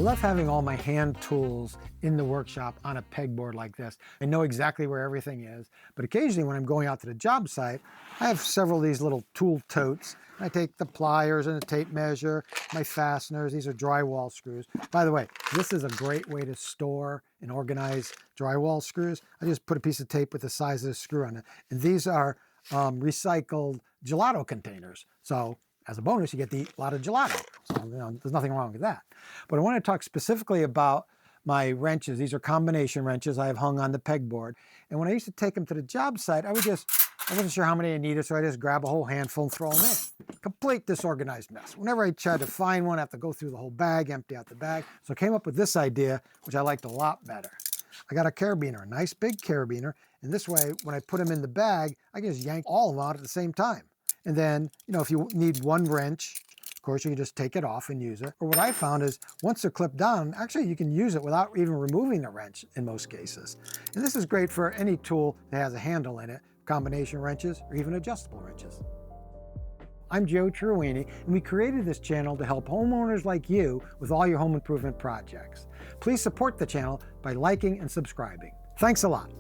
love having all my hand tools in the workshop on a pegboard like this. I know exactly where everything is, but occasionally when I'm going out to the job site, I have several of these little tool totes. I take the pliers and the tape measure, my fasteners. These are drywall screws. By the way, this is a great way to store and organize drywall screws. I just put a piece of tape with the size of the screw on it. And these are recycled gelato containers. So as a bonus, you get to eat a lot of gelato. So there's nothing wrong with that. But I want to talk specifically about my wrenches. These are combination wrenches I have hung on the pegboard. And when I used to take them to the job site, I wasn't sure how many I needed, so I just grab a whole handful and throw them in. Complete disorganized mess. Whenever I tried to find one, I have to go through the whole bag, empty out the bag. So I came up with this idea, which I liked a lot better. I got a carabiner, a nice big carabiner, and this way, when I put them in the bag, I can just yank all of them out at the same time. And then, if you need one wrench, of course, you can just take it off and use it. Or what I found is, once they're clipped down, actually you can use it without even removing the wrench in most cases. And this is great for any tool that has a handle in it, combination wrenches or even adjustable wrenches. I'm Joe Truini, and we created this channel to help homeowners like you with all your home improvement projects. Please support the channel by liking and subscribing. Thanks a lot.